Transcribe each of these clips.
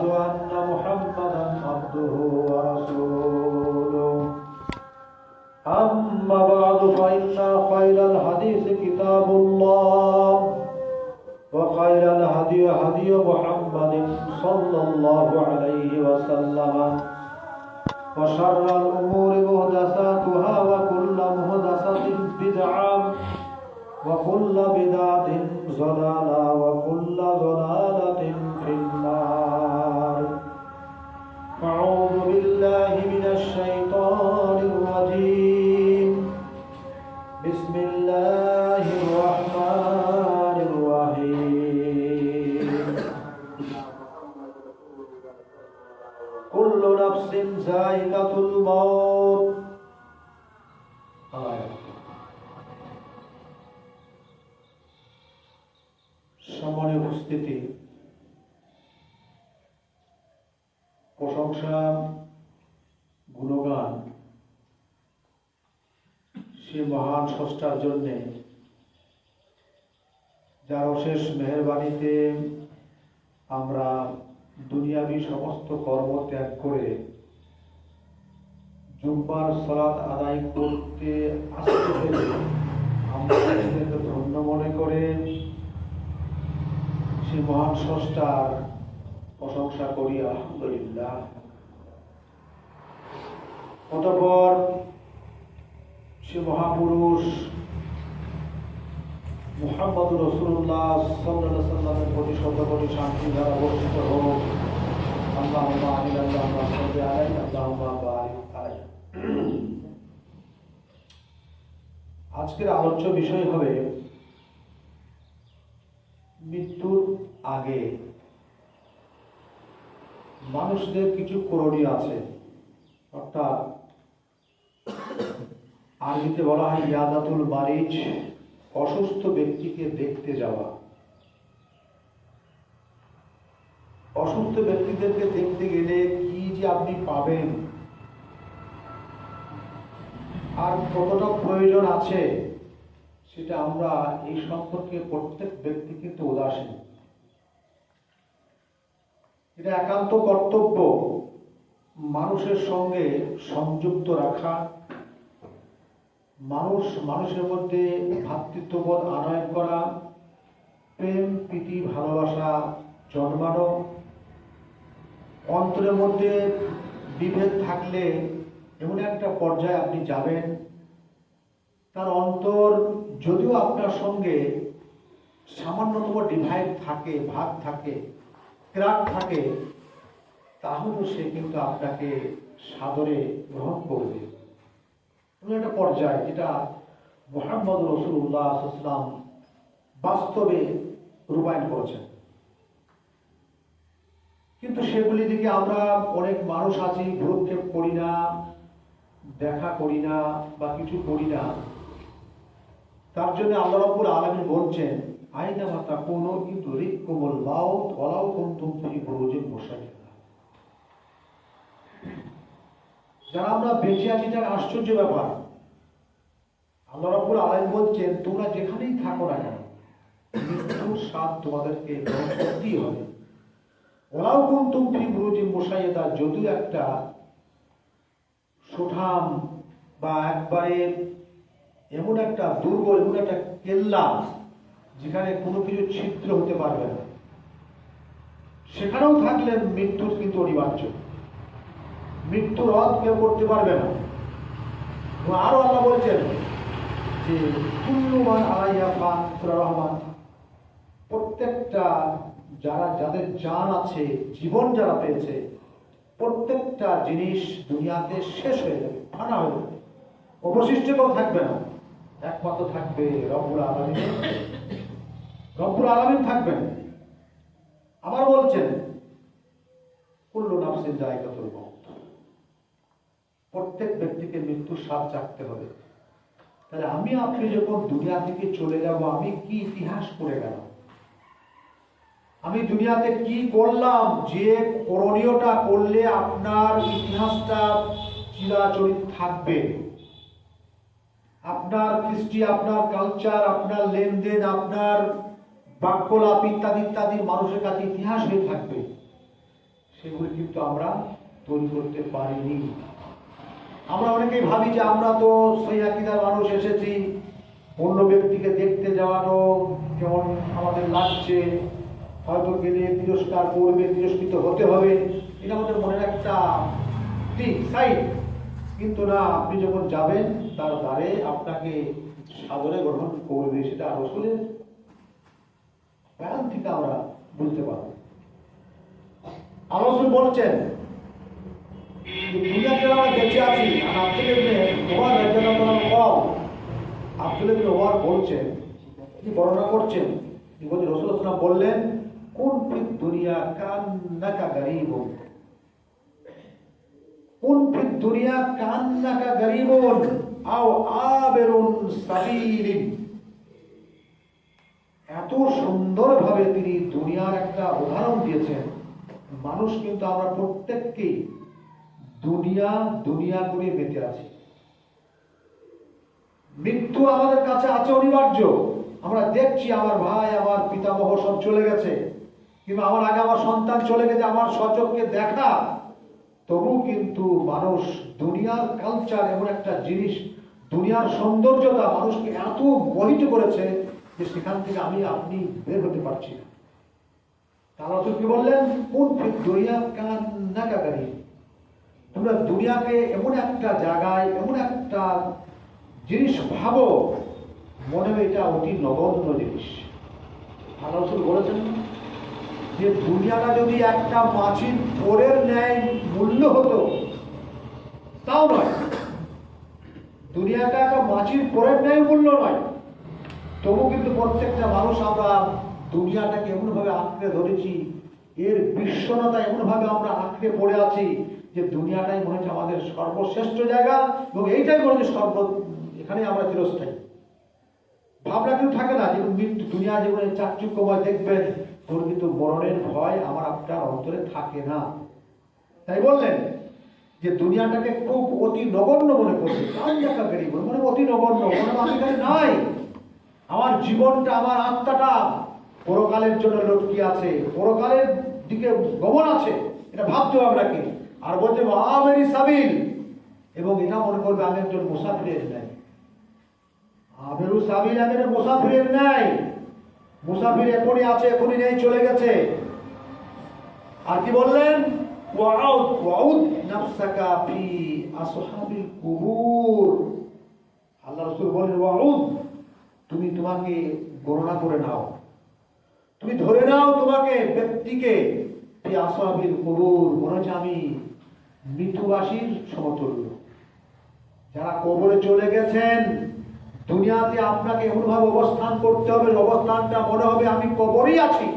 وأشهد أن محمدا عبده ورسوله أما بعد فإن خير الحديث كتاب الله وخير الهدي هدي محمد صلى الله عليه وسلم وشر الأمور محدثاتها وكل محدثة بدعة وكل بدعة ضلالة وكل ضلالة في النار. أعوذ بالله من الشيطان الرجيم. بسم الله الرحمن الرحيم. كل نفس ذائقة الموت. সম্মানীয় উপস্থিতি, প্রশংসা গুণগান সে মহান স্রষ্টার জন্যে, যার অশেষ মেহেরবানিতে আমরা দুনিয়াবী সমস্ত কর্ম ত্যাগ করে জুম্মার সালাত আদায় করতে আসতে পেরে আমরা ধন্য মনে করে সে মহান স্রষ্টার প্রশংসা করি, আলহামদুলিল্লাহ। অতঃপর সে মহাপুরুষ মুহাম্মদ রাসূলুল্লাহ সাল্লাল্লাহু আলাইহি ওয়াসাল্লামের প্রতি শতকোটি শান্তি ধারা বর্ষিত হোক। আল্লাহুম্মা আমিন, আল্লাহুম্মা সাল্লি আলাইহি, আল্লাহুম্মা বারিক আলাইহি। আজকের আলোচ্য বিষয় হবে মৃত্যুর আগে মানুষদের কিছু করণীয় আছে, অর্থাৎ আরবিতে বলা হয় ইয়াদাতুল মারিজ, অসুস্থ ব্যক্তিকে দেখতে যাওয়া। অসুস্থ ব্যক্তিদেরকে দেখতে গেলে কি যে আপনি পাবেন আর কতটা প্রয়োজন আছে সেটা আমরা এই সম্পর্কে প্রত্যেক ব্যক্তি কিন্তু উদাসীন। এটা একান্ত কর্তব্য মানুষের সঙ্গে সংযুক্ত রাখা, মানুষের মধ্যে ভ্রাতৃত্ববোধ আনয়ন করা, প্রেম প্রীতি ভালোবাসা জন্মানো। অন্তরের মধ্যে বিভেদ থাকলে এমন একটা পর্যায়ে আপনি যাবেন, তার অন্তর যদিও আপনার সঙ্গে সামান্যতম ডিভাইড থাকে, ভাগ থাকে, ক্রাক থাকে, তাহলেও সে কিন্তু আপনাকে সাদরে গ্রহণ করবে। এমন একটা পর্যায় যেটা মুহাম্মদ রাসূলুল্লাহ সাল্লাল্লাহু আলাইহি ওয়াসাল্লাম বাস্তবে রূপায়ণ করেছেন। কিন্তু সেগুলি দিকে আমরা অনেক মানুষ আছি, ভ্রুক্ষেপ করি না, দেখা করি না বা কিছু করি না। তার জন্য আল্লাহ রাব্বুল আলামিন বলছেন, আইনামা তাকুনু ইউদরিকুমুল মাউত ওয়ালাউ কুনতুম ফি বুরুজিন মুশাইয়্যাদা। যারা আমরা বেঁচে আছি তার আশ্চর্য ব্যাপার। আল্লাহ রাব্বুল আলামিন বলছেন, তোমরা যেখানেই থাকো না কেন মৃত্যুর স্বাদ তোমাদেরকে গ্রহণ করতেই হবে। ওয়ালাউ কুনতুম ফি বুরুজিন মুশাইয়্যাদা, যদিও একটা সুঠাম বা একবারে এমন একটা দুর্গ, এমন একটা কেল্লা যেখানে কোনো কিছু ছিদ্র হতে পারবে না, সেখানেও থাকলে মৃত্যুর কিন্তু অনিবার্য। মৃত্যু রদ কেউ করতে পারবে না। আরো আল্লাহ বলছেন যে কুল্লু মান আলাইহা ফান, সূরা রহমান, প্রত্যেকটা যাদের জান আছে, জীবন যারা পেয়েছে, প্রত্যেকটা জিনিস দুনিয়াতে শেষ হয়ে যাবে, ফানা হয়ে যাবে, অবশিষ্ট কেউ থাকবে না। একমাত্র থাকবে রব্বুল আলামিন। রব্বুল আলামিন থাকবেন। আবার বলছেন কুল্লু নাফসিন যায়কাতুল মাউত, প্রত্যেক ব্যক্তিকে মৃত্যুর স্বাদ চাখতে হবে। তাহলে আমি আপনি যখন দুনিয়া থেকে চলে যাব, আমি কি ইতিহাস করে গেলাম, আমি দুনিয়াতে কি করলাম, যে করণীয়টা করলে আপনার ইতিহাসটা চিরাচরিত থাকবে, আপনার কৃষ্টি, আপনার কালচার, আপনার লেনদেন, আপনার বাক্যলাপ ইত্যাদি ইত্যাদি মানুষের কাছে ইতিহাস হয়ে থাকবে। সেগুলি কিন্তু আমরা তৈরি করতে পারিনি। আমরা অনেকেই ভাবি যে আমরা তো সেই আকীদার মানুষ, এসেছি অন্য ব্যক্তিকে দেখতে যাওয়াটাও কেমন আমাদের লাগছে, হয়তো গেলে তিরস্কার করবে, তিরস্কৃত হতে হবে, এটা আমাদের মনের একটা দিক সাইড। কিন্তু না, আপনি যখন যাবেন তার দ্বারে আপনাকে সাদরে গ্রহণ করবে, সেটা রাসূলের বয়ান থেকে আমরা বুঝতে পারব। রাসূল বলছেন দুনিয়াতে আমরা বেঁচে আছি। আর আব্দুল ইবনে ওমর রাদিয়াল্লাহু আব্দুল ইবনে ওমর বলছেন, তিনি বর্ণনা করছেন, রাসূলুল্লাহ সাল্লাল্লাহু আলাইহি ওয়াসাল্লাম বললেন, কুন ফিদ দুনিয়া কান্নাকা গরীবুন, কুন ফিদ দুনিয়া কান্নাকা গরীবুন আও আবিরুন সাবিলিন। এত সুন্দরভাবে তিনি দুনিয়ার একটা উদাহরণ দিয়েছেন। মানুষ কিন্তু আমরা প্রত্যেককেই দুনিয়া দুনিয়া করে বেঁচে আছি। মৃত্যু আমাদের কাছে আছে অনিবার্য। আমরা দেখছি আমার ভাই, আমার পিতামহ সব চলে গেছে, কিংবা আমার আগে আমার সন্তান চলে গেছে, আমার স্বচক্ষে দেখা। তবু কিন্তু মানুষ দুনিয়ার কালচার এমন একটা জিনিস, দুনিয়ার সৌন্দর্যতা মানুষকে এত মোহিত করেছে যে সেখান থেকে আমি আপনি বের হতে পারছি না। তারা কি বললেন, কোন দুনিয়া কান্নাকারী, তোমরা দুনিয়াকে এমন একটা জায়গায়, এমন একটা জিনিস ভাবো, মনে হয় এটা অতি নগণ্য জিনিস। আল্লাহ রাসূল বলেছেন যে দুনিয়াটা যদি একটা মাছির পোরের ন্যায় মূল্য হতো, তাও নয়। দুনিয়াটা একটা মাছির পোরের ন্যায় মূল্য নয়। তবু কিন্তু প্রত্যেকটা মানুষ আমরা দুনিয়াটাকে এমনভাবে আঁকড়ে ধরেছি, এর বিশ্বনতা এমনভাবে আমরা আঁকড়ে পড়ে আছি যে দুনিয়াটাই মনে হচ্ছে আমাদের সর্বশ্রেষ্ঠ জায়গা, এবং এইটাই মনে হচ্ছে এখানে আমরা চিরস্থায়ী। ভাবনা কিন্তু থাকে না যে মৃত্যু, দুনিয়া যেগুলো চাকচুক্যময় দেখবেন, তোর কিন্তু মরণের ভয় আমার আপনার অন্তরে থাকে না। তাই বললেন যে দুনিয়াটাকে খুব অতি নগণ্য মনে করবে, মানে অতি নগণ্য, মনে আমি এখানে নাই। আমার জীবনটা, আমার আত্মাটা পরকালের জন্য লটকিয়ে আছে, পরকালের দিকে গমন আছে, এটা ভাবতে হবে আপনাকে। আর বলছে আবেরি সাবিল, এবং এটা মনে করবে আমি একজন মুসাফিরের নাই। আবেরু সাবিল, আমি একটা মুসাফিরের নাই। মুসাফির এখনই আছে, এখনই নেই, চলে গেছে। আর কি বললেন, ওয়াউদ নাফসাকা ফি আসহাবিল কুবুর। আল্লাহ রাসূল বলেন, ওয়াউদ, তুমি তোমাকে গণনা করে নাও, তুমি ধরে নাও তোমাকে, ব্যক্তিকে, ফি আসহাবিল কুবুর, মনে হচ্ছে আমি মৃত্যুবাসীর সমতুল্য। যারা কবরে চলে গেছেন, দুনিয়াতে আপনাকে এমনভাবে অবস্থান করতে হবে, অবস্থানটা মনে হবে আমি কবরেই আছি,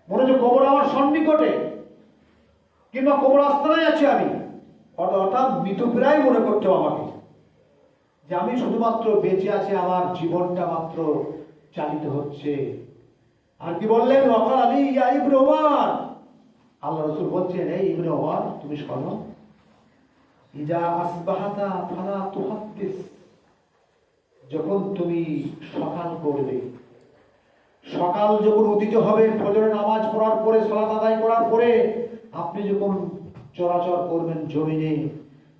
মনে হচ্ছে কবর আমার সন্নিকটে, কিংবা কবর আস্তানায় আছি আমি। অর্থাৎ মৃতপ্রায় মনে করতে হবে আমাকে, যে আমি শুধুমাত্র বেঁচে আছি, আমার জীবনটা মাত্র চালিত হচ্ছে। আর কি বললেন, ওয়াকাল আলী ইয়া ইবনে ওমর, আল্লাহ রাসূল বলছেন, এই ইবনে ওমর, তুমি শোনো, ইজা আসবাহাতা ফালা তুহাদ্দিস, যখন তুমি সকাল করবে, সকাল যখন উদিত হবে, ফজরের নামাজ পড়ার পরে, সালাত আদায় করার পরে আপনি যখন চলাচল করবেন জমিনে,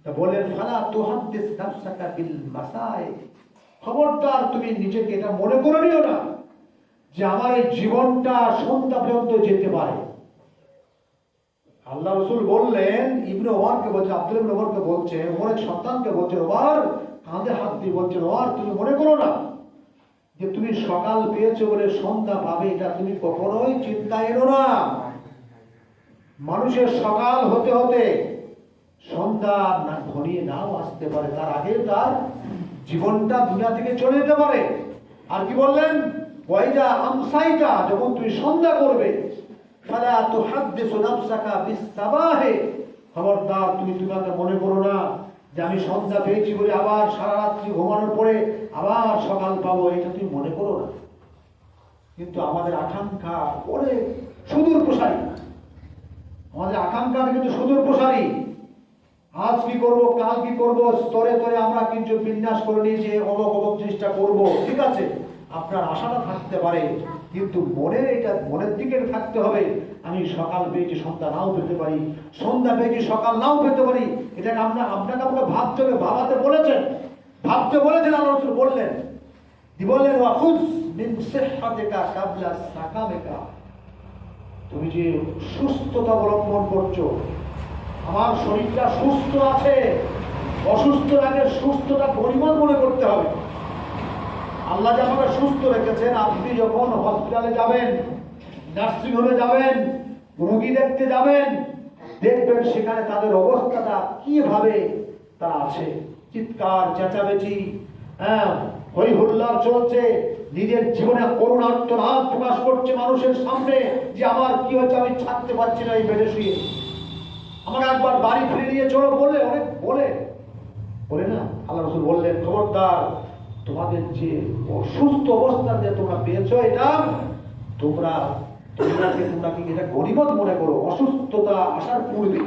তা বলেন ফালা তুহাদ্দিস নাফসাকা বিল মাসাই, খবরদার তুমি নিজেকে এটা মনে করে নিও না যে আমার এই জীবনটা সন্ধ্যা পর্যন্ত যেতে পারে। আল্লাহ রাসূল বললেন, ইবনে ওমরকে বলছে, আব্দুল ইবনে ওমরকে বলছে, ওমরের সন্তানকে বলছে, ওমর কাঁধে হাত দিয়ে বলছে, ওমর তুমি মনে করো না যে তুমি সকাল পেয়েছো বলে সন্ধ্যা পাবে, এটা তুমি কখনোই চিন্তা এনো না। মানুষের সকাল হতে হতে সন্ধ্যা না ঘনিয়ে নাও আসতে পারে, তার আগে তার জীবনটা দুনিয়া থেকে চলে যেতে পারে। আর কি বললেন, ওয়াইদা আমসাইতা, যখন তুমি সন্ধ্যা করবে, ফালা তুহাদ্দিসু নাফসাকা বিস-সাবাহে, খবরদার তুমি তোমাকে মনে করো না যে আমি সন্ধ্যা পেয়েছি বলে আবার সারা রাত্রি ঘুমানোর পরে আবার সকাল পাবো, এটা তুমি মনে করো না। কিন্তু আমাদের আকাঙ্ক্ষা অনেক সুদূর প্রসারী, আমাদের আকাঙ্ক্ষা কিন্তু সুদূর প্রসারী। আজ কি করব, কাল কি করব, স্তরে স্তরে আমরা কিন্তু বিন্যাস করে নিয়েছি, অবক অবক জিনিসটা করবো, ঠিক আছে, আপনার আশাটা থাকতে পারে, কিন্তু মনের দিকে থাকতে হবে, আমি সকাল পেয়েছি সন্ধ্যা নাও পেতে পারি, সন্ধ্যা পেয়েছি সকাল নাও পেতে পারি। এটাকে আপনাকে আমাকে ভাবতে হবে, ভাবতে বলেছেন আল্লাহ রাসূল বললেন, বললেন ওয়াখুজ মিন সিহহাতিকা কাবলা সাকামিকা, তুমি যে সুস্থতা অবলম্বন করছো, আমার শরীরটা সুস্থ আছে, অসুস্থ আগে সুস্থতা পরিমাণ মনে করতে হবে। আল্লাহ যে আমাকে সুস্থ রেখেছেন, আপনি যখন হসপিটালে যাবেন, নার্সিং হোমে যাবেন, রোগী দেখতে যাবেন, দেখবেন সেখানে তাদের অবস্থাটা কিভাবে তারা আছে। চিৎকার চেঁচামেচি, হই হুল্লার চলছে, নিজের জীবনে করুণার্তনাদ প্রকাশ করছে মানুষের সামনে যে আমার কি হচ্ছে, আমি থাকতে পারছি না এই বেডে শুয়ে, আমাকে একবার বাড়ি ফিরে নিয়ে চলো বলে অনেক বলে না। আল্লাহ রাসূল বললেন, খবরদার, তোমাদের যে অসুস্থ অবস্থা যে তোমরা পেয়েছো, এটা তোমরা কি এটা গনিমত মনে করো অসুস্থতা আসার পূর্বে।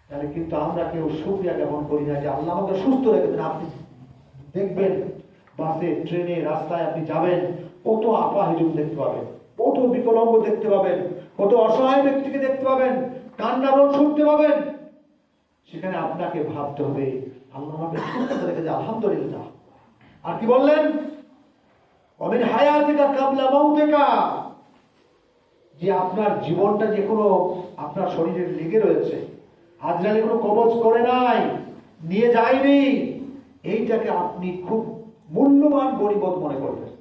তাহলে কিন্তু আমরা কেউ শুকরিয়া জ্ঞাপন করি না যে আল্লাহ আমাকে সুস্থ রেখেছেন। আপনি দেখবেন বাসে, ট্রেনে, রাস্তায় আপনি যাবেন, কত আপাহিজুম দেখতে পাবেন, কত বিকলাঙ্গ দেখতে পাবেন, কত অসহায় ব্যক্তিকে দেখতে পাবেন, কান্নার রোল শুনতে পাবেন। সেখানে আপনাকে ভাবতে হবে আল্লাহ আমাকে সুস্থ রেখেছে, আলহামদুলিল্লাহ। আর কি বললেন, ওমিন হায়াতিকা কাবলা মাউতিকা, যে আপনার জীবনটা যে কোনো আপনার শরীরে লেগে রয়েছে, আজরাইল কোনো কবজ করে নাই, নিয়ে যায়নি, এইটাকে আপনি খুব মূল্যবান গনিমত মনে করবেন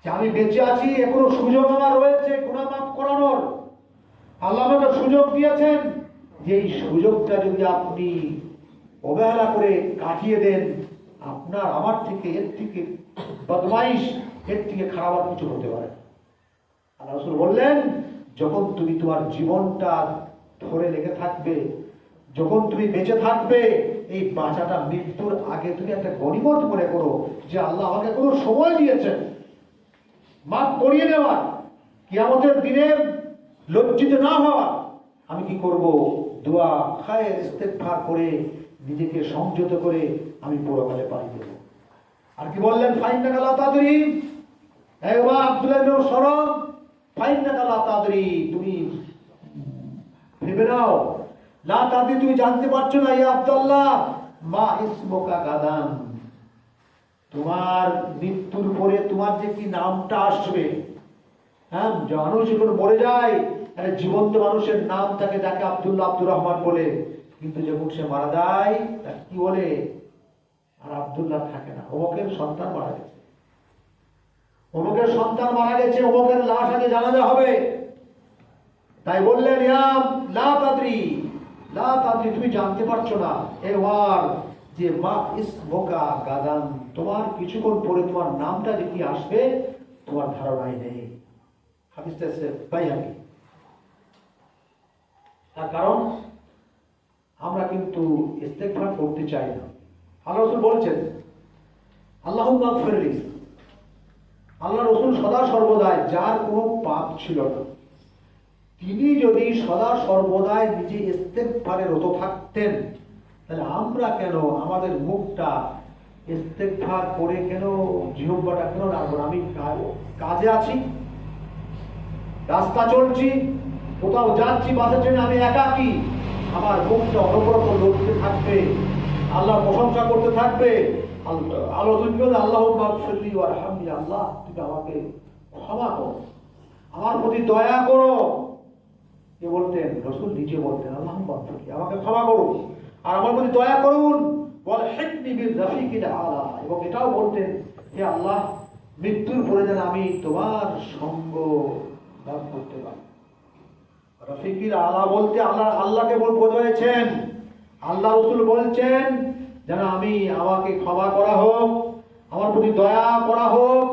যে আমি বেঁচে আছি, এখনো সুযোগ আমার রয়েছে গুনাহ মাফ করানোর। আল্লাহ আমাকে সুযোগ দিয়েছেন, যে এই সুযোগটা যদি আপনি অবহেলা করে কাটিয়ে দেন, আপনার আমার থেকে এর থেকে বদমাইশ, এর থেকে খারাপ আর কিছু হতে পারে। আল্লাহ রাসূল বললেন, যখন তুমি তোমার জীবনটা ধরে লেগে থাকবে, যখন তুমি বেঁচে থাকবে, এই বাঁচাটা মৃত্যুর আগে তুমি একটা গনিমত মনে করো যে আল্লাহ আমাকে কোনো সময় দিয়েছেন মাফ করিয়ে নেওয়ার, কিয়ামতের দিনে লজ্জিত না হওয়া। আমি কি করব, দোয়া খায়ের ইস্তেগফার করে নিজেকে সংযত করে আমি পরকালে পাড়ি দেব। আর কি বললেন, ফাইন্নাকা লা তাদরি, এই ওয়া আব্দুল্লাহ ইবনে সরম, ফাইন্নাকা লা তাদরি, তুমি ভেবে নাও, লা তাদরি, তুমি জানতে পারছো না, ইয়া আব্দুল্লাহ, মা ইসমুকা গাদান, তোমার মৃত্যুর পরে তোমার যে কি নামটা আসবে। মানুষ যখন মরে যায়, জীবন্ত মানুষের নাম তাকে ডাকে আব্দুল্লাহ, আব্দুর রহমান বলে, কিন্তু যখন সে মারা যায় তার কি বলে, আর আব্দুল্লাহ থাকে না, অমুকের সন্তান মারা গেছে, অমুকের সন্তান মারা গেছে, অমুকের লাশ আগে জানাজা হবে। তাই বললেন, লা তাদরি, লা তাদরি, তুমি জানতে পারছো না, এবার যে মা ইসমুকা গাদান, তোমার কিছুক্ষণ পরে তোমার নামটা যে কি আসবে তোমার ধারণাই নেই। হাদিসটা বাইহাকি। তার কারণ আমরা কিন্তু ইস্তেগফার করতে চাই না। আল্লাহ রাসূল বলছেন, আল্লাহুম্মা গফিরলি, আল্লাহ রাসূল সদা সর্বদাই, যার কোনো পাপ ছিল না, তিনি যদি সদা সর্বদাই নিজে ইস্তেগফারে রত থাকতেন, তাহলে আমরা কেন আমাদের মুখটা ইস্তেগফার করে কেন, জিহ্বাটা কেন রাখবো? আমি কাজে আছি, রাস্তা চলছি, কোথাও যাচ্ছি, বাসে ট্রেনে, আমি একাকী, আমার মুখটা অনবরত লড়তে থাকবে, আল্লাহর প্রশংসা করতে থাকবে। আল্লাহুম্মা গফিরলি ওয়ারহামনি, আল্লাহ তুমি আমাকে ক্ষমা করো, আমার প্রতি দয়া করো। কে বলতেন? রাসূল নিজে বলতেন, আল্লাহুম্মা গফিরলি, আমাকে ক্ষমা করুন আর আমার প্রতি দয়া করুন, ওয়ালহিকনি বির-রাফিকিল আলা, এবং এটাও বলতেন, হে আল্লাহ, মৃত্যুর পরে যেন আমি তোমার সঙ্গ লাভ করতে পারি। রাফিকিল আলা বলতে আল্লাহকে বোঝাচ্ছেন, আল্লাহ রাসূল বলছেন যেন আমাকে ক্ষমা করা হোক, আমার প্রতি দয়া করা হোক,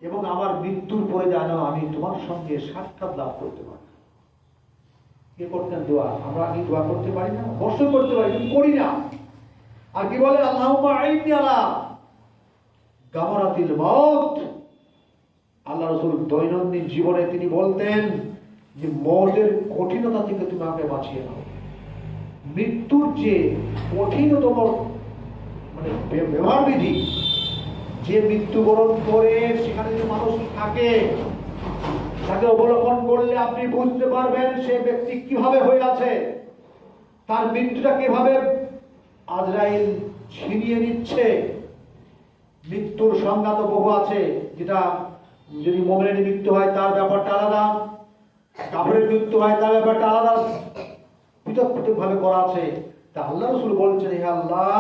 এবং আমার মৃত্যুর পরে যেন আমি তোমার সঙ্গে সাক্ষাৎ লাভ করতে পারি। কে করতেন দোয়া? আমরা কি দোয়া করতে পারি না? অবশ্যই করতে পারি, কিন্তু করি না। আর কি বলে, আল্লাহুম্মা আইনি আলা গামারাতিল মাউত। আল্লাহ রাসূল দৈনন্দিন জীবনে তিনি বলতেন যে মৌতের কঠিনতা থেকে তুমি আমাকে বাঁচিয়ে নাও। মৃত্যুর যে কঠিনতম ব্যবহার বিধি, যে মৃত্যুবরণ করে সেখানে যে মানুষ থাকে, তাকে অবলোকন করলে আপনি বুঝতে পারবেন সে ব্যক্তি কিভাবে হয়ে আছে, তার মৃত্যুটা কিভাবে আজরাইল ছিনিয়ে নিচ্ছে। মৃত্যুর সংজ্ঞা তো বহু আছে, যেটা যদি মুমিনের মৃত্যু হয় তার ব্যাপারটা আলাদা, কাফেরের মৃত্যু হয় তার ব্যাপারটা আলাদা, পৃথক পৃথক ভাবে করা আছে। তা আল্লাহ রাসূল বলছেন, হে আল্লাহ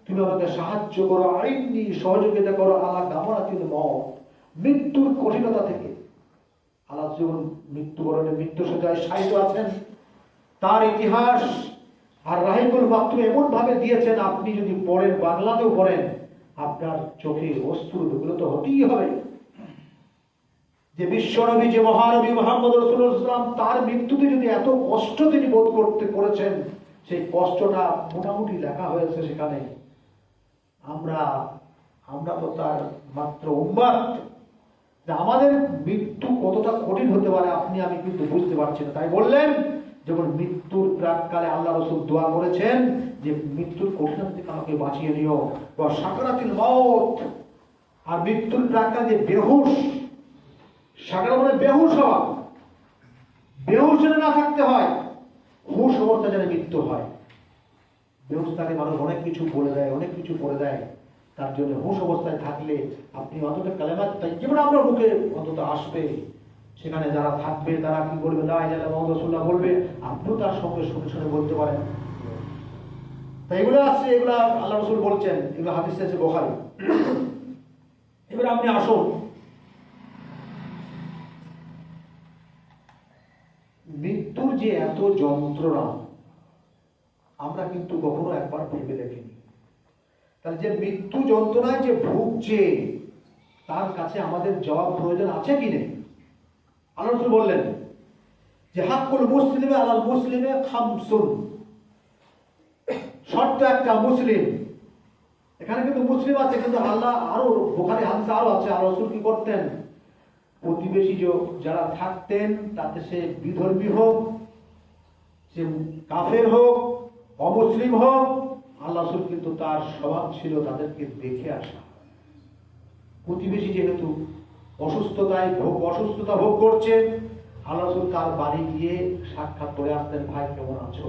তুমি আমাকে সাহায্য করো, আইনি সহযোগিতা করো আলা গামরাতিল মউত, মৃত্যুর কঠিনতা থেকে। আল্লাহ যখন মৃত্যুবরণে মৃত্যু সজ্জায় শায়িত আছেন, তার ইতিহাস আর রাহিকুল মাকতুম এমন ভাবে দিয়েছেন, আপনি যদি পড়েন, বাংলাতেও পড়েন, আপনার চোখে অশ্রু বিগলিত হতেই হবে। যে বিশ্বনবী, যে মহানবী মুহাম্মদ রাসূলুল্লাহ সাল্লাল্লাহু আলাইহি ওয়াসাল্লাম, তার মৃত্যুতে যদি এত কষ্ট তিনি বোধ করেছেন, সেই কষ্টটা মোটামুটি লেখা হয়েছে সেখানে। আমরা তো তার মাত্র উম্মত, যে আমাদের মৃত্যু কতটা কঠিন হতে পারে আপনি আমি কিন্তু বুঝতে পারছি না। তাই বললেন, যখন মৃত্যুর প্রাককালে আল্লাহ রাসূল দোয়া করেছেন যে মৃত্যুর কঠিনতা থেকে আমাকে বাঁচিয়ে নিও, বা সাকারাতিল মউত, আর মৃত্যুর প্রাককালে যে বেহুশ, সাকারাত মানে বেহুশ হওয়া, বেহুশ যেন না থাকতে হয়, হুশ অবস্থা যেন মৃত্যু হয়। বেহুশ থাকলে মানুষ অনেক কিছু বলে দেয়, অনেক কিছু করে দেয়, তার জন্য হুশ অবস্থায় থাকলে আপনি অন্তত কালেমাত তাইয়্যিবা আপনার মুখে অন্তত আসবে, সেখানে যারা থাকবে তারা কি বলবে, লা ইলাহা ইল্লাল্লাহ মুহাম্মাদুর রাসূলুল্লাহ বলবে, আপনিও তার সঙ্গে শুনে শুনে বলতে পারেন। তাই এগুলো আছে, এগুলো আল্লাহ রাসূল বলছেন, এগুলো হাদিসে আছে বুখারী। এবার আপনি আসুন, মৃত্যুর যে এত যন্ত্রণা আমরা কিন্তু কখনো একবার ভেবে দেখিনি। তাহলে যে মৃত্যু যন্ত্রণায় যে ভুগছে, তার কাছে আমাদের জবাব প্রয়োজন আছে কি নেই? আল্লাহ রাসূল বললেন যে হাক্কুল মুসলিমে আলাল মুসলিমে খামসুন, শর্ত একটা মুসলিম, এখানে কিন্তু মুসলিম আছে, কিন্তু আল্লাহ আরো বুখারী হাদিসে আরো আছে, আল্লাহ রাসূল কি করতেন, প্রতিবেশী যারা থাকতেন, তাতে সে বিধর্মী হোক, সে কাফের হোক, অমুসলিম হোক, আল্লাহ রাসূল কিন্তু তার স্বভাব ছিল তাদেরকে দেখে আসা। প্রতিবেশী যেহেতু অসুস্থতা ভোগ করছে, আল্লাহ রাসূল তার বাড়ি গিয়ে সাক্ষাৎ করে আসতেন, ভাই কেমন আছো?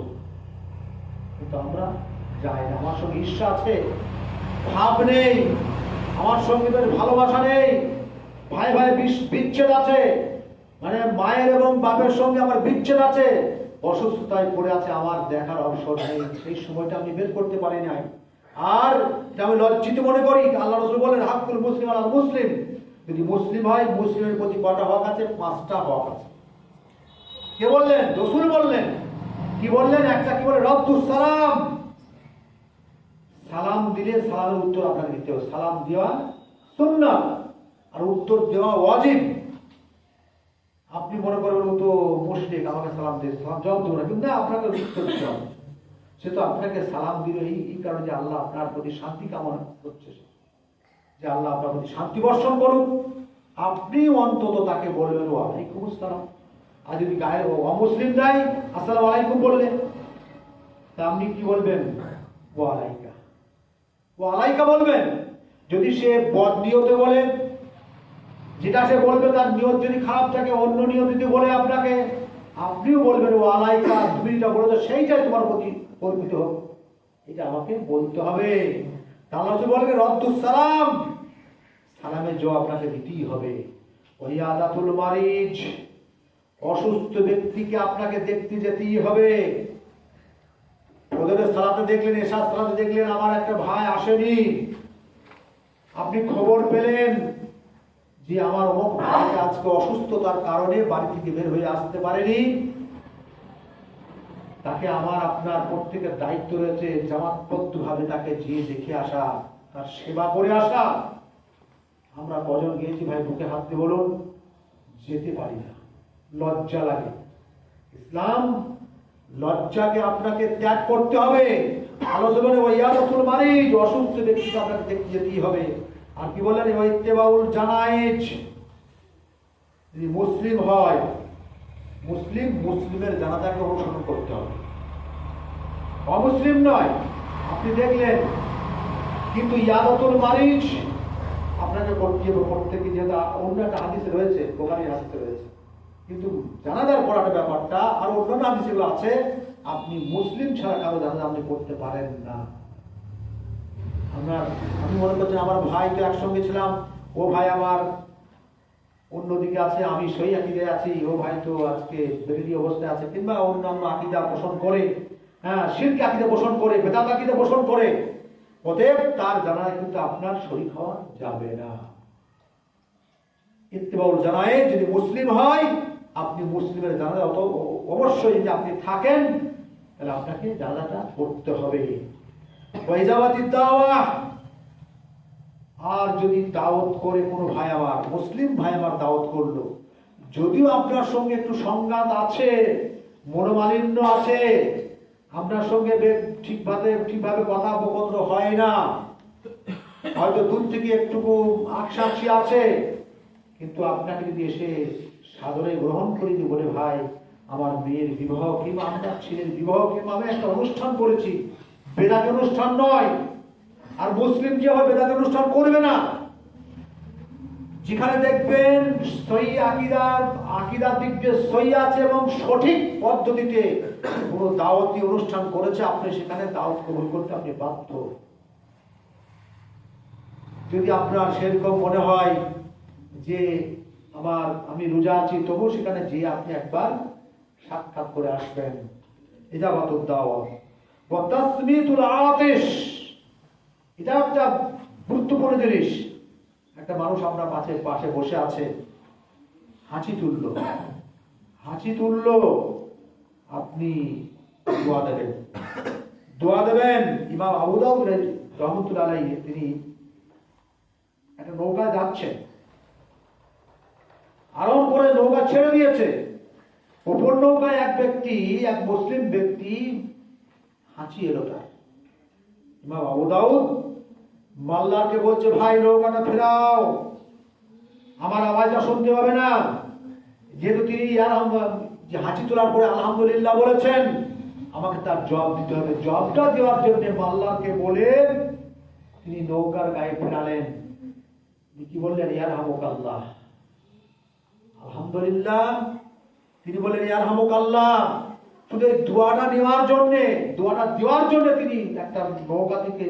কিন্তু আমরা যাই না, আমার সঙ্গে ঈর্ষা আছে, ভাব নেই, আমার সঙ্গে ভালোবাসা নেই, ভাই ভাই বিচ্ছেদ আছে, মানে মায়ের এবং বাপের সঙ্গে আমার বিচ্ছেদ আছে, অসুস্থতায় পড়ে আছে, আমার দেখার অবসর নেই, সেই সময়টা আমি বের করতে পারি নাই। আর আমি লজ্জিত মনে করি। আল্লাহ রাসূল বলেন হাক্কুল মুসলিম আলাল মুসলিম, যদি মুসলিম হয় মুসলিমের প্রতি কটা হক আছে? 5টা হক আছে। কে বললেন? রাসূল বললেন। কি বললেন? একটা কি বলে, রদ্দুস সালাম, সালাম দিলে সালামের উত্তর আপনাকে দিতে হবে। সালাম দেওয়া সুন্নাত আর উত্তর দেওয়া ওয়াজিব। আপনি মনে করবেন ও তো মুশরিক, আমাকে সালাম দিয়ে সালাম জবাব দেবো না, কিন্তু না, আপনাকে উত্তর দিতে হবে। সে তো আপনাকে সালাম দিল এই কারণে যে আল্লাহ আপনার প্রতি শান্তি কামনা করছে, যে আল্লাহ আপনার প্রতি শান্তি বর্ষণ করুন। আপনি অন্তত তাকে বলবেন ওয়ালাইকুম আসসালাম। আর যদি গায়ে অমুসলিম দেয় আসসালামু আলাইকুম বললেন, তা আপনি কি বলবেন? ওয়ালাইকা, ওয়ালাইকা বলবেন। যদি সে বদ নিয়তে বলে, যেটা সে বলবে তার নিয়ত যদি খারাপ থাকে, অন্য নিয়ত যদি বলে আপনাকে, আপনিও বলবেন ওয়ালাইকা, তুমি যেটা বলেছো সেইটাই তোমার প্রতি অর্পিত হোক, এটা আমাকে বলতে হবে। তাহলে বলবে রদ্দুস সালাম, সালামের জবাব আপনাকে দিতেই হবে। ওয়াইয়াদাতুল মারিজ, অসুস্থ ব্যক্তিকে আপনাকে দেখতে যেতেই হবে। ওদের সালাতে দেখলেন, এশার সালাতে দেখলেন আমার একটা ভাই আসেনি, আপনি খবর পেলেন যে আমার অমুক ভাই আজকে অসুস্থতার কারণে বাড়ি থেকে বের হয়ে আসতে পারেনি, তাকে আমার আপনার প্রত্যেকের দায়িত্ব রয়েছে জামাতবদ্ধভাবে তাকে গিয়ে দেখে আসা, তার সেবা করে আসা। আমরা কজন গিয়েছি ভাই? বুকে হাত দিয়ে বলুন। যেতে পারি না, লজ্জা লাগে। ইসলাম লজ্জাকে আপনাকে ত্যাগ করতে হবে। আলোচনা ওয়াইয়াদাতুল মারিজ, অসুস্থ ব্যক্তিকে আপনাকে দেখতে যেতেই হবে। আর কি বলেন? ইত্তেবাউল জানায়েজ, যদি মুসলিম হয় মুসলিমের জানাজাকে অনুসরণ করতে হবে, অমুসলিম নয়। আপনি দেখলেন, কিন্তু ইয়াদাতুল মারিজ, আপনাকে করতে হবে প্রত্যেকে, যেহেতু অন্য একটা হাদিসে রয়েছে, বুখারীর হাদিসে রয়েছে, কিন্তু জানাজার পড়াটা ব্যাপারটা আর অন্যান্য হাদিসেগুলো আছে, আপনি মুসলিম ছাড়া কারো জানাজা আপনি করতে পারেন না। আমি মনে করছি আমার ভাই তো একসঙ্গে ছিলাম, ও ভাই আমার অন্যদিকে আছে, আমি সই আকীদায় আছি, ও ভাই তো আজকে বেরিয়ে অবস্থায় আছে, কিংবা অন্যান্য আকীদা পোষণ করে, হ্যাঁ শিরক আকীদা পোষণ করে, বেদাত আকীদা পোষণ করে, অতএব তার জানাজায় কিন্তু আপনার শরীক হওয়া যাবে না। ইত্তিবাউল জানায়ে যদি মুসলিম হয়, আপনি মুসলিমের জানাজা অবশ্যই যদি আপনি থাকেন তাহলে আপনাকে জানাজাটা করতে হবে। ওয়াইজাবাতিদ দাওয়া, আর যদি দাওয়াত করে কোনো ভাই আমার, মুসলিম ভাই আমার দাওয়াত করলো, যদিও আপনার সঙ্গে একটু সংঘাত আছে, মনোমালিন্য আছে, আপনার সঙ্গে ঠিকভাবে কথা বকন্দ হয় না, হয়তো দূর থেকে একটুকু আকসাক্ষী আছে, কিন্তু আপনাকে যদি এসে সাদরে গ্রহণ করে দিয়ে বলে, ভাই আমার মেয়ের বিবাহ কিংবা আমার ছেলের বিবাহ কিংবা আমি একটা অনুষ্ঠান করেছি, বেদাতি অনুষ্ঠান নয়, আর মুসলিম যে হয় বেদাতি অনুষ্ঠান করবে না, যেখানে দেখবেন সহি আকীদার দিক দিয়ে সহি আছে এবং সঠিক পদ্ধতিতে কোনো দাওয়াতি অনুষ্ঠান করেছে, আপনি সেখানে দাওয়াত কবুল করতে আপনি বাধ্য। যদি আপনার সেরকম মনে হয় যে আমি রোজা আছি, তবু সেখানে যে আপনি একবার সাক্ষাৎ করে আসবেন। ইজাবাতুদ দাওয়া ওয়া তাসমিতুল আতিশ, এটা একটা গুরুত্বপূর্ণ জিনিস। একটা মানুষ আপনার পাশে বসে আছে, হাঁচি তুললো, আপনি দোয়া দেবেন। ইমাম আবু দাউদ রাহমাতুল্লাহ আলাইহি তিনি একটা নৌকায় যাচ্ছেন, আরাম করে নৌকা ছেড়ে দিয়েছে, ওপর নৌকায় এক মুসলিম ব্যক্তি হাঁচি এলো তার। ইমাম আবু দাউদ মাল্লাকে বলছে, ভাই নৌকাটা ফেরাও, আমার আওয়াজটা শুনতে হবে না। যেহেতু তিনি যে হাঁচি তোলার পরে আলহামদুলিল্লাহ বলেছেন, আমাকে তার জবাব দিতে হবে। জবাবটা দেওয়ার জন্য মাল্লাকে বলে তিনি নৌকার গায়ে ফেরালেন। কি বললেন? ইয়ারহামুকাল্লাহ। আলহামদুলিল্লাহ তিনি বললেন ইয়ারহামুকাল্লাহ। শুধু এই দোয়াটা দেওয়ার জন্য তিনি একটা নৌকা থেকে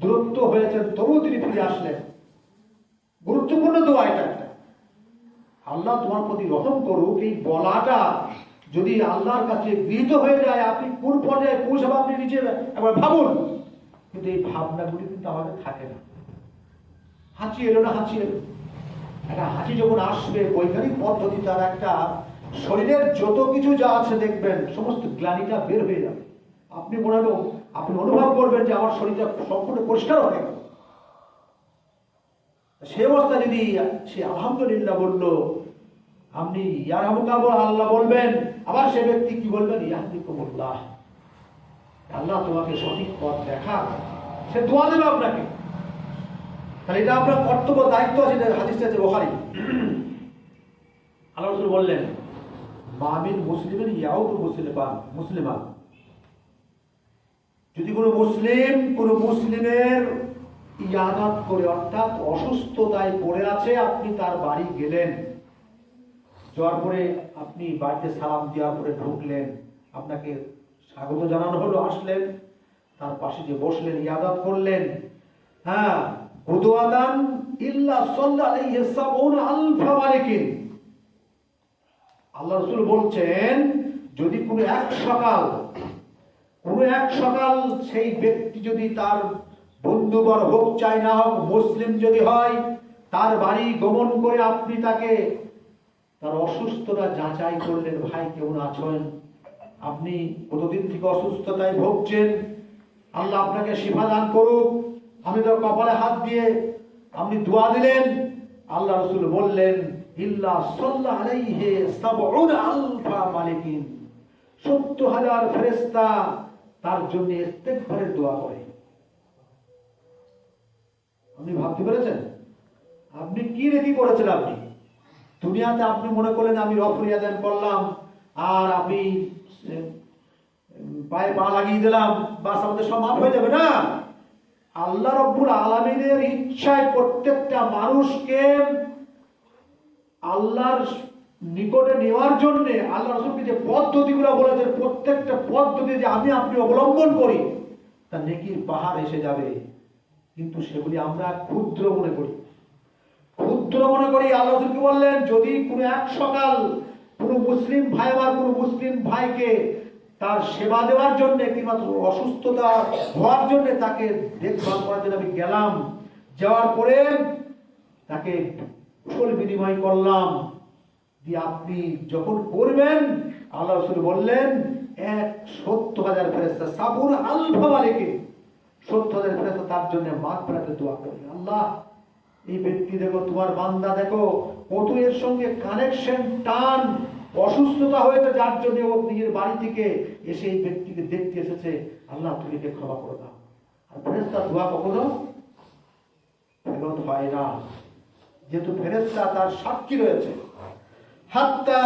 দূরত্ব হয়েছেন, তবু তিনি ফিরে আসলেন। গুরুত্বপূর্ণ দোয়া এটা একটা। আল্লাহ তোমার প্রতি রহম করুক, এই বলাটা যদি আল্লাহর কাছে গৃহীত হয়ে যায়, আপনি কোন পর্যায়ে পৌঁছাবেন আপনি নিজে একবার ভাবুন। কিন্তু এই ভাবনাগুলি কিন্তু আমাদের থাকে না। হাঁচি এলো না, হাঁচি এলো। একটা হাঁচি যখন আসবে, বৈজ্ঞানিক পদ্ধতি তার একটা শরীরের যত কিছু যা আছে দেখবেন সমস্ত গ্লানিটা বের হয়ে যাবে। আপনি অনুভব করবেন যে আমার শরীরটা সম্পূর্ণ পরিষ্কার হয়ে গেল। সে অবস্থা যদি সে আলহামদুলিল্লাহ বললো, আপনি ইয়ারহামুকাল্লাহ আল্লাহ বলবেন। আবার সে ব্যক্তি কি বলবেন? ইয়াহদিকুমুল্লাহ, আল্লাহ তোমাকে সঠিক পথ দেখা। সে দোয়া দেবে আপনাকে। তাহলে এটা আপনার কর্তব্য, দায়িত্ব আছে। হাদিসটা আছে বুখারী। আল্লাহ রাসূল বললেন, মামিন মুসলিমের ইয়াউদু মুসলিমান, যদি কোনো মুসলিমের ইয়াদাত করে, অর্থাৎ অসুস্থতায় পড়ে আছে, আপনি তার বাড়ি গেলেন, যাওয়ার পরে আপনি বাড়িতে সালাম দেওয়ার পরে ঢুকলেন, আপনাকে স্বাগত জানানো হলো, আসলেন, তার পাশে যে বসলেন, ইয়াদাত করলেন, হ্যাঁ, গুদওয়াতান ইল্লা সাল্লাল্লাহু আলাইহি সাবউনা আলফা মালিকিন। আল্লাহ রাসূল বলছেন, যদি কোনো এক সকাল সেই ব্যক্তি যদি তার বন্ধুবর হোক চাই না হোক, মুসলিম যদি হয়, তার বাড়ি গমন করে আপনি তাকে তার অসুস্থতা যাচাই করলেন, ভাই কেমন আছেন, আপনি কতদিন থেকে অসুস্থতায় ভুগছেন, আল্লাহ আপনাকে শিফা দান করুক, আমি তো কপালে হাত দিয়ে আপনি দোয়া দিলেন। আল্লাহ রাসূল বললেন, ইল্লা সাল্লাল্লাহু আলাইহি সাবউনা আলফা মালিকিন, ৭০,০০০ ফেরেশতা তার জন্য ইস্তেগফারের দোয়া করে। আপনি ভাবতে পেরেছেন? আপনি কি রেডি করেছেন? আপনি দুনিয়াতে আপনি মনে করলেন আমি রফরিয়া দান করলাম, আর আপনি পায়ে পা লাগিয়ে দিলাম, বাস আমাদের সব মাফ হয়ে যাবে না। আল্লাহ রাব্বুল আলামিনের ইচ্ছায় প্রত্যেকটা মানুষকে আল্লাহর নিকটে নেওয়ার জন্য আল্লাহ রাসূলকে যে পদ্ধতিগুলো বলেছেন, প্রত্যেকটা পদ্ধতি যে আমি আপনি অবলম্বন করি, তার নেকির পাহাড় এসে যাবে। কিন্তু সেগুলি আমরা ক্ষুদ্র মনে করি। আল্লাহ রাসূল কি বললেন, যদি কোনো এক সকাল কোনো মুসলিম ভাই আমার কোনো মুসলিম ভাইকে তার সেবা দেওয়ার জন্য কিংবা অসুস্থতা হওয়ার জন্য তাকে দেখভাল করার জন্য আমি গেলাম, যাওয়ার পরে তাকে কুশল বিনিময় করলাম, দিয়ে আপনি যখন করবেন আল্লাহ রাসূল বললেন 70,000 ফেরেশতা সাবুর আলফা মালিকে 70,000 ফেরেশতা তার জন্য মাগফিরাতের দোয়া করবে। আল্লাহ, এই ব্যক্তি দেখো, তোমার বান্দা দেখো কত এর সঙ্গে কানেকশন, টান, অসুস্থতা হয়েছে যার জন্য ও নিজের বাড়ি থেকে এসে এই ব্যক্তিকে দেখতে এসেছে, আল্লাহ তুমি একে ক্ষমা করে দাও। আর ফেরেশতার দোয়া কখনো ফেরত হয় না, যেহেতু ফেরেশতা তার সাক্ষী রয়েছে। হাত্তা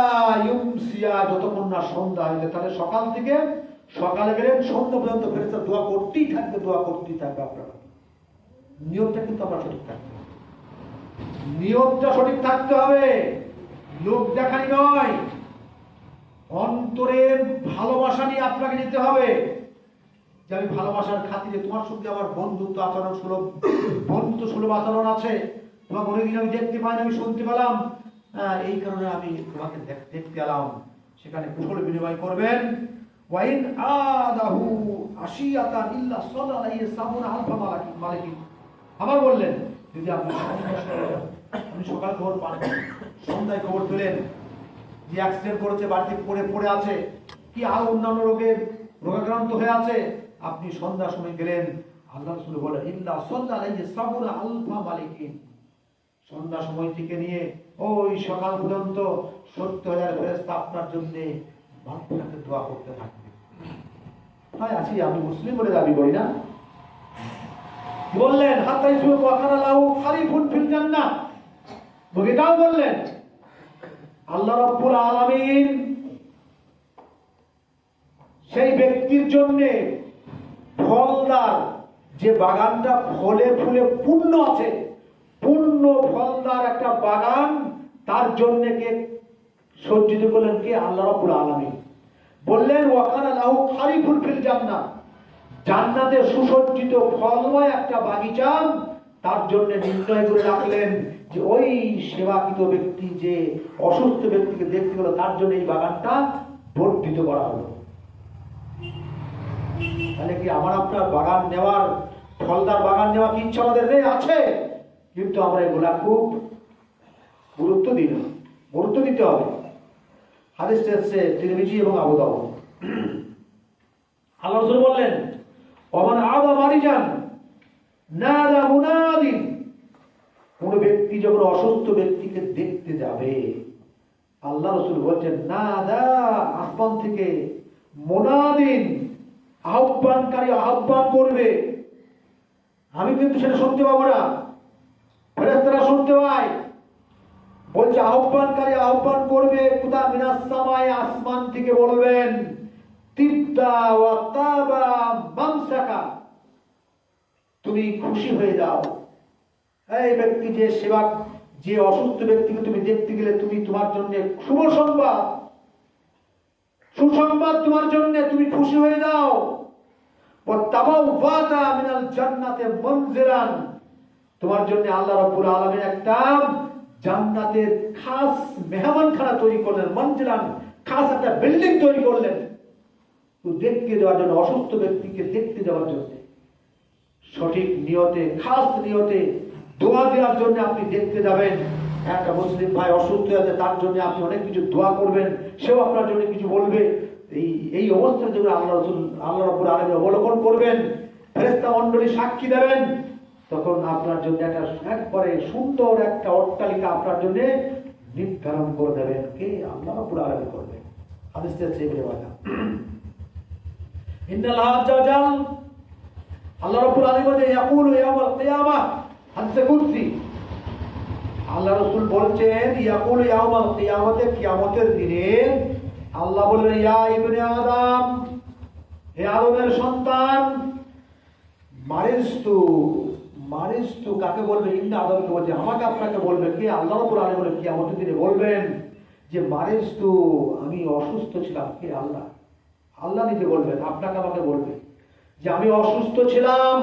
ইউমসিয়া, যতক্ষণ না সন্ধ্যা হয়েছে, তাহলে সকাল থেকে সকালে গেলেন সন্ধ্যা পর্যন্ত ফেরেশতা দোয়া করতেই থাকবে, দোয়া করতেই থাকবে। আপনারা নিয়মটা কিন্তু আমরা সঠিক থাকবে, নিয়মটা সঠিক থাকতে হবে, লোক দেখানি নয়। অন্তরের ভালোবাসা নিয়ে আপনাকে নিতে হবে, যে আমি ভালোবাসার খাতিরে তোমার সঙ্গে আমার বন্ধুত্ব আচরণ সুলভ, বন্ধুত্ব সুলভ আচরণ আছে, তোমাকে অনেকদিন আমি দেখতে পাই না, আমি শুনতে পেলাম, এই কারণে আমি তোমাকে দেখতে এলাম। সেখানে কুশল বিনিময় করবেন। ওয়াইন আদাহু আশিয়াতান ইল্লা সাল্লাল্লাহু আলাইহি সাল্লাম মালিকি, আবার বললেন যদি আপনি সকাল খবর পান, সন্ধ্যায় খবর পেলেন যে অ্যাক্সিডেন্ট করেছে, বাড়িতে পড়ে আছে, কি আর অন্যান্য রোগাক্রান্ত হয়ে আছে, আপনি সন্ধ্যার সময় গেলেন, আল্লাহ রাসূল বলেন ইল্লা সাল্লাল্লাহু আলাইহি সাল্লাম আলফা মালিকিন, সন্ধ্যা সময় থেকে নিয়ে ওই সকাল পর্যন্ত 70,000 ফেরেশতা আপনার জন্য মাগফিরাতের দোয়া করতে থাকবে। তাই আছি, আমি মুসলিম বলে দাবি করি না। বললেন হাত্তা ইসু ওয়াকানা লাহু খালিফুন ফিল জান্নাহ, এটাও বললেন আল্লাহ রাব্বুল আলামিন সেই ব্যক্তির জন্য ফলদার, যে বাগানটা ফলে ফুলে পূর্ণ আছে, পূর্ণ ফলদার একটা বাগান তার জন্য কে সজ্জিত করলেন, কে? আল্লাহ রাব্বুল আলামিন। বললেন ওয়াকানা লাহু খালিফুন ফিল জান্নাহ, জান্নাতে সুসজ্জিত ফলময় একটা বাগিচা তার জন্য নির্ণয় করে রাখলেন, যে ওই সেবাকৃত ব্যক্তি যে অসুস্থ ব্যক্তিকে দেখতে গেল তার জন্য এই বাগানটা বর্ধিত করা হলো। তাহলে কি আমার আপনার বাগান নেওয়ার, ফলদার বাগান নেওয়া কি ইচ্ছা আমাদের নেই? আছে, কিন্তু আমরা এগুলা খুব গুরুত্ব দিই না, গুরুত্ব দিতে হবে। হাদিস এসেছে তিরমিজি এবং আবু দাউদ, আল্লাহ রাসূল বললেন ওমান আবা মারিজান নাদা মুনাদিন, কোন ব্যক্তি যখন অসুস্থ ব্যক্তিকে দেখতে যাবে, আল্লাহ রাসূল বলছেন নাদা, আসমান থেকে মুনাদিন, আহ্বানকারী আহ্বান করবে। আমি কিন্তু সেটা শুনতে পাবো না, ফেরেশতারা শুনতে পায়। বলছে আহ্বানকারী আহ্বান করবে, কুতা মিনাস সামায়ে, আসমান থেকে বলবেন তিবতা ওয়া তাবা মামসাকা, তুমি খুশি হয়ে যাও। এই ব্যক্তি যে সেবা, যে অসুস্থ ব্যক্তিকে তুমি দেখতে গেলে, তুমি তোমার জন্য শুভ সংবাদ, সুসংবাদ তোমার জন্য, তুমি খুশি হয়ে যাও। ওয়া তাবাওয়াতা মিনাল জান্নাতে মানজিলান, তোমার জন্য আল্লাহ রাব্বুল আলামিন একটা জান্নাতের খাস মেহমানখানা তৈরি করলেন, মানজিলান, খাস একটা বিল্ডিং তৈরি করলেন তো দেখতে যাওয়ার জন্য, অসুস্থ ব্যক্তিকে দেখতে যাওয়ার জন্য, সঠিক নিয়তে, খাস নিয়তে দোয়া দেওয়ার জন্য আপনি দেখতে যাবেন। একটা মুসলিম ভাই অসুস্থ আছে, তার জন্য আপনি অনেক কিছু দোয়া করবেন, সেও আপনার জন্য কিছু বলবে। এই অবস্থার জন্য আল্লাহ রাব্বুল আলামিন অবলোকন করবেন, ফেরেশতা মণ্ডলী সাক্ষী দেবেন, তখন আপনার জন্য একটা একবারে সুন্দর একটা অট্টালিকা আপনার জন্য নির্ধারণ করে দেবেন, কে? আল্লাহ রাব্বুল আলামিন করবেন। হাদিসটা সেইভাবে বলা, ইন্নাল্লাহ আযজা ওয়া জাল, আল্লাহ রাব্বুল আলামিন ইয়াকুলু ইয়াউমাল কিয়ামাহ, হাদিসে কুদসি, আল্লাহ রাসূল বলছেন ইয়াকুলু ইয়াউমাল কিয়ামাতে, কিয়ামতের দিনে আল্লাহ বলবেন ইয়া ইবনে আদম, হে আদমের সন্তান, মারিস্তু কাকে বলবে? ইন্না আদমকে বলছে, আমাকে আপনাকে বলবে কে? আল্লাহ রাব্বুল আলামিন বলে কিয়ামতের দিনে বলবেন যে মারিস্তু, আমি অসুস্থ ছিলাম। কে? আল্লাহ। আল্লাহ নিজে বলবেন, আপনাকে আমাকে বলবে যে আমি অসুস্থ ছিলাম।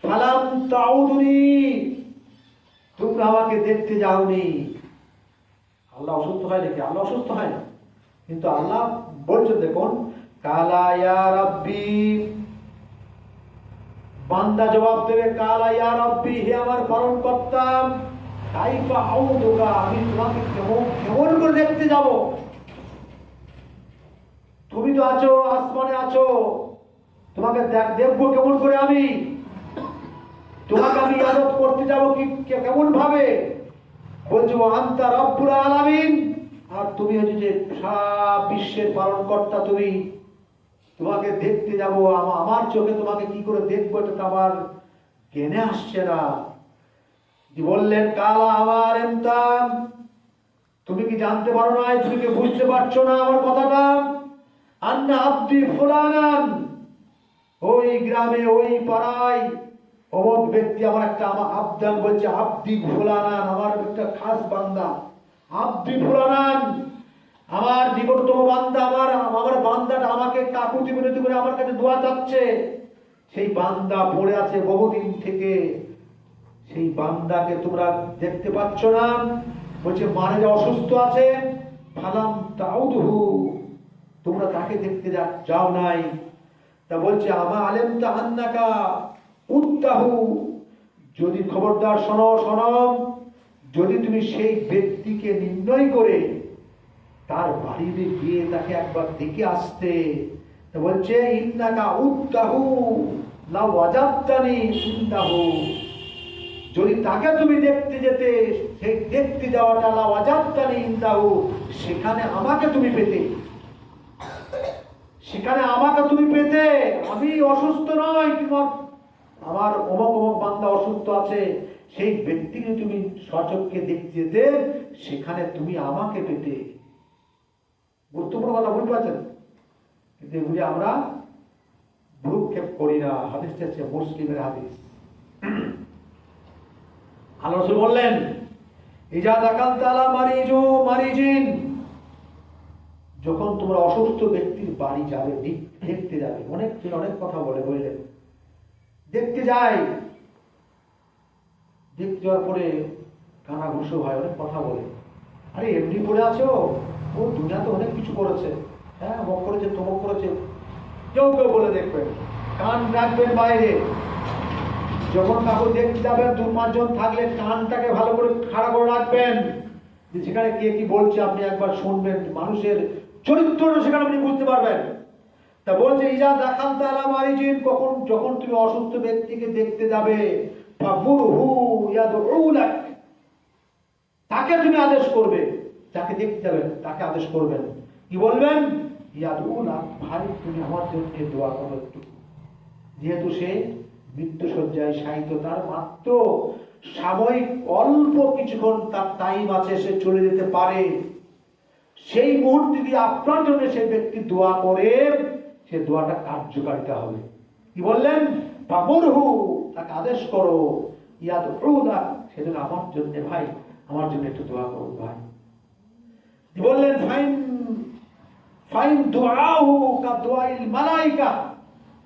ফালাম তাউদুনি, তোমরা আমাকে দেখতে যাওনি। আল্লাহ অসুস্থ হয় নাকি? আল্লাহ অসুস্থ হয় না, কিন্তু আল্লাহ বলছেন দেখুন, কালা ইয়া রাব্বি, বান্দা জবাব দেবে কালা ইয়া রাব্বি, হে আমার পালন করতাম, কাইফা আউদুকা, আমি তোমাকে কেমন কেমন করে দেখতে যাব? তুমি তো আছো আসমানে আছো, তোমাকে দেখবো কেমন করে? আমি তোমাকে আমি ইবাদত করতে যাব কি কেমন ভাবে? বলছো আনতা রব্বুল আলামিন, আর তুমি হচ্ছে যে সারা বিশ্বের পালন কর্তা, তুমি, তোমাকে দেখতে যাব, আমার চোখে তোমাকে কি করে দেখবো এটা তো আমার জ্ঞানে আসছে না। বললেন কালা আমার এমতাম, তুমি কি জানতে পারো না? তুমি কি বুঝতে পারছো না আমার কথাটা? আন্না আব্দি ফুলানান, ওই গ্রামে ওই পাড়ায় অমুক ব্যক্তি আমার একটা, আমার আবদান বলছে আব্দি ফুলানান, আমার একটা খাস বান্দা, আব্দি ফুলানান, আমার নিকটতম বান্দা, আমার বান্দাটা আমাকে কাকুতি মিনতি করে আমার কাছে দোয়া চাচ্ছে। সেই বান্দা পড়ে আছে বহুদিন থেকে, সেই বান্দাকে তোমরা দেখতে পাচ্ছ না। বলছে মানে যে অসুস্থ আছে, ফালাম তাউদহু, তোমরা তাকে দেখতে যাও নাই। তা বলছে আমা আলেম তাহান্নাকা উত্তাহু, যদি খবরদার শোনো, যদি তুমি সেই ব্যক্তিকে নির্ণয় করে তার বাড়িতে গিয়ে তাকে একবার দেখে আসতে, তা বলছে ইন্নাকা উত্তাহু লা ওয়াজাবতানি ইন্দাহু, যদি তাকে তুমি দেখতে যেতে, সেই দেখতে যাওয়াটা লা ওয়াজাবতানি ইন্দাহু, সেখানে আমাকে তুমি পেতে, সেখানে আমাকে তুমি পেতে। আমি অসুস্থ নই, তোমার আমার অমুক অমুক বান্দা অসুস্থ আছে, সেই ব্যক্তিকে তুমি সচক্ষে দেখতে যেতে, সেখানে তুমি আমাকে পেতে। গুরুত্বপূর্ণ কথা, বুঝতে পারছেন? কিন্তু এগুলি আমরা ভ্রুক্ষেপ করি না। হাদিসটা হচ্ছে মুসলিমের হাদিস। আল্লাহ রাসূল বললেন ইজা দাকালতা আলা মারিজিন, যখন তোমরা অসুস্থ ব্যক্তির বাড়ি যাবে, দেখতে যাবে, অনেক কথা বললেন দেখতে যাই, দেখতে যাওয়ার পরে কানা ঘুষো হয়, অনেক কথা বলে, আরে এমনি পড়ে আছো, ও দুনিয়াতে অনেক কিছু করেছে, হ্যাঁ অমুক করেছে তমুক করেছে, কেউ বলে দেখবেন, কান রাখবেন বাইরে। যখন কাউকে দেখতে যাবেন 2-5 জন থাকলে কানটাকে ভালো করে খাড়া করে রাখবেন, যেখানে কে কি বলছে আপনি একবার শুনবেন, মানুষের চরিত্রটা সেখানে আপনি বুঝতে পারবেন। তা বলছে ইজা দাখালতা আলা মারিজিন, যখন তুমি অসুস্থ ব্যক্তিকে দেখতে যাবে, ফামুরহু ইয়াদউলাক, তাকে তুমি আদেশ করবে, যাকে দেখতে যাবেন তাকে আদেশ করবেন, কি বলবেন? ইয়াদউলাক, ভাই তুমি আমার জন্য দোয়া করো একটু। যেহেতু সে মৃত্যুশয্যায় শায়িত, তার মাত্র সাময়িক অল্প কিছুক্ষণ তার টাইম আছে, সে চলে যেতে পারে, সেই মুহূর্তে যদি আপনার জন্য সেই ব্যক্তি দোয়া করে, সে দোয়াটা কার্যকারিতা হবে। কি বললেন? ফামুরহু, তাকে আদেশ করো, ইয়াদউলাক, সেজন্য আমার জন্য ভাই, আমার জন্য একটু দোয়া করো ভাই। বললেন ফাইন দুআহু কা দুআইল মালাইকা,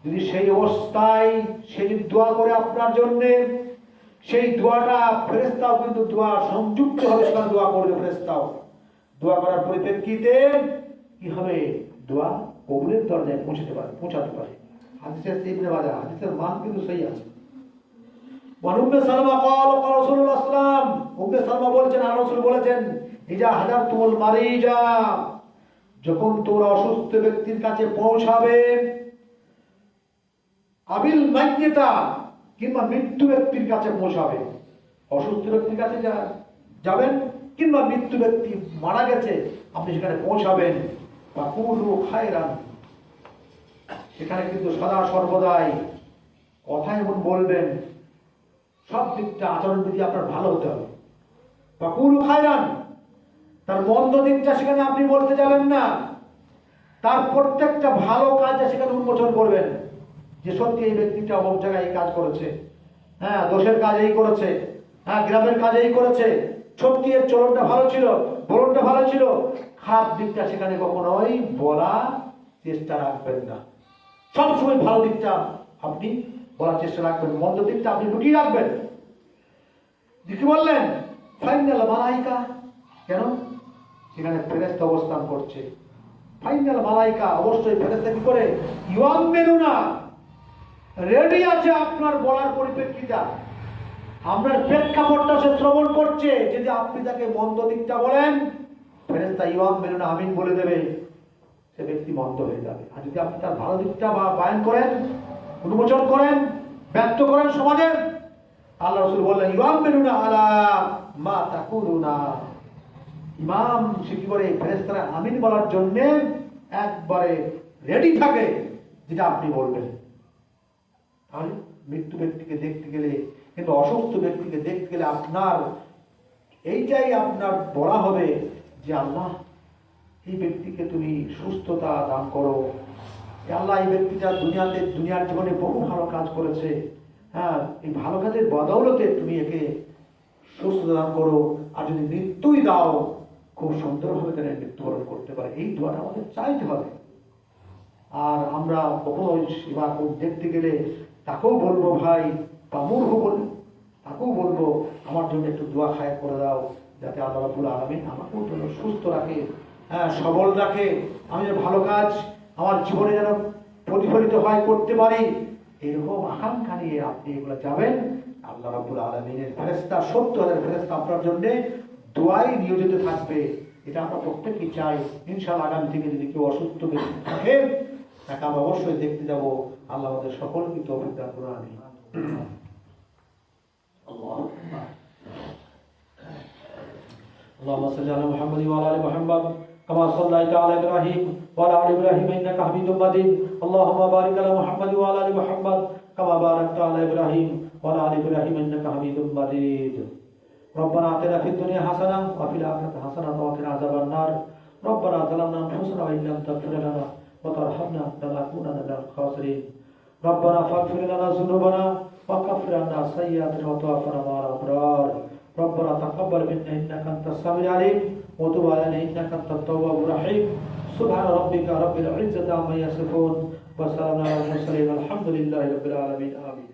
যদি সেই অবস্থায় সে যদি দোয়া করে আপনার জন্য, সেই দোয়াটা ফেরেশতাও কিন্তু দোয়া সংযুক্ত হবে, সেখানে দোয়া করবে ফেরেশতাও। দোয়া করার পরিপ্রেক্ষিতে কি হবে? দোয়া কবুলের দরজায় পৌঁছাতে পারে। হাদিসের ইবনে মাজাহ, হাদিসের মান কিন্তু সহি আছে। উম্মে সালমা قال রাসূলুল্লাহ সাল্লাল্লাহু আলাইহি ওয়াসাল্লাম, উম্মে সালমা বলেছেন, আল্লাহর রাসূল বলেছেন, ইজা হাদারতুল মারিজা, যখন তোমরা অসুস্থ ব্যক্তির কাছে পৌঁছাবে, আবিল মাইয়িতা, কিংবা মৃত্যু ব্যক্তির কাছে পৌঁছাবে, অসুস্থ ব্যক্তির কাছে যাবেন কিংবা মৃত্যু ব্যক্তি মারা গেছে আপনি সেখানে পৌঁছাবেন, বা কুলু খায়রান, সেখানে কিন্তু সদা সর্বদাই কথা এমন বলবেন, সব দিকটা আচরণবিধি আপনার ভালো হতে হবে। বা কুলু খায়রান, তার মন্দ দিকটা সেখানে আপনি বলতে যাবেন না, তার প্রত্যেকটা ভালো কাজটা সেখানে উন্মোচন করবেন। যে সত্যি এই ব্যক্তিটা অমুক জায়গায় এই কাজ করেছে, হ্যাঁ দোষের কাজ এই করেছে, হ্যাঁ গ্রামের কাজ এই করেছে, সত্যি এর চলনটা ভালো ছিল, বলনটা ভালো ছিল, খারাপ দিকটা সেখানে কখনোই বলা চেষ্টা রাখবেন না। সবসময় ভালো দিকটা আপনি বলার চেষ্টা রাখবেন, মন্দ দিকটা আপনি লুকিয়ে রাখবেন। কি বললেন? ফাইনাল মালাইকা, কেন? সেখানে ফেরেশতা অবস্থান করছে। ফাইনাল মালাইকা, অবশ্যই ফেরেশতা কি করে? ইওয়াম মেনুনা, রেডি আছে আপনার বলার পরিপ্রেক্ষিতে, আপনার প্রেক্ষাপটটা সে শ্রবণ করছে। যদি আপনি তাকে মন্দ দিকটা বলেন, ফেরেশতা ইওয়াম মেনুনা আমিন বলে দেবে, সে ব্যক্তি মন্দ হয়ে যাবে। আর যদি আপনি তার ভালো দিকটা বা বায়ান করেন, উন্মোচন করেন, ব্যক্ত করেন সমাজের, আল্লাহ রাসূল বললেন ইমাম মেনুনা আলা মা তাকুলুনা, ইমাম সে কি করে? ফেরেশতারা আমিন বলার জন্য একবারে রেডি থাকে যেটা আপনি বলবেন। তাহলে মৃত্যু ব্যক্তিকে দেখতে গেলে, কিন্তু অসুস্থ ব্যক্তিকে দেখতে গেলে আপনার এইটাই আপনার বলা হবে যে আল্লাহ এই ব্যক্তিকে তুমি সুস্থতা দান করো, আল্লাহ এই ব্যক্তিটা দুনিয়ার জীবনে বহু ভালো কাজ করেছে, হ্যাঁ এই ভালো কাজের বদৌলতে তুমি একে সুস্থতা দান করো, আর যদি মৃত্যুই দাও খুব সুন্দরভাবে তারা মৃত্যুবরণ করতে পারে। এই দোয়াটা আমাদের চাইতে হবে। আর আমরা কখনো সেবা দেখতে গেলে তাকেও বলবো ভাই বা মূর্খ বলি, তাকেও বলবো আমার জন্য একটু দোয়া খায় করে দাও, যাতে আল্লাহ রাব্বুল আলামিন আমাকেও যেন সুস্থ রাখে, হ্যাঁ সবল রাখে, আমি যেন ভালো কাজ আমার জীবনে যেন প্রতিফলিত হয়, করতে পারি, এরকম আকাঙ্ক্ষা নিয়ে আপনি এগুলো যাবেন। আল্লাহ রাব্বুল আলামিনের ফেরেশতা 70,000 ফেরেশতা আপনার জন্য দোয়ায় নিয়োজিত থাকবে। এটা আমরা প্রত্যেকেই চাই। ইনশাআল্লাহ আগামী থেকে যদি কেউ অসুস্থ ব্যক্তি থাকে তাকে আমরা অবশ্যই দেখতে যাব। আল্লাহ আমাদের সকলকে তৌফিক দান করুন, আমিন। اللهم صل على محمد وعلى ال محمد كما صليت على ابراهيم وعلى ال ابراهيم انك حميد مجيد. اللهم بارك على محمد وعلى ال محمد كما باركت على ابراهيم وعلى ال ابراهيم انك حميد مجيد. ربنا آتنا في الدنيا حسنة وفي الآخرة حسنة وقنا عذاب النار. ربنا ظلمنا أنفسنا وإن لم تغفر لنا وترحمنا لنكونن من الخاسرين. ربنا فاغفر لنا ذنوبنا وكفر عنا سيئاتنا وتوفنا مع الأبرار. ربنا تقبل منا إنك أنت السميع العليم وتب علينا إنك أنت التواب الرحيم. سبحان ربك رب العزة عما يصفون وسلام على المرسلين والحمد لله رب العالمين. آمين.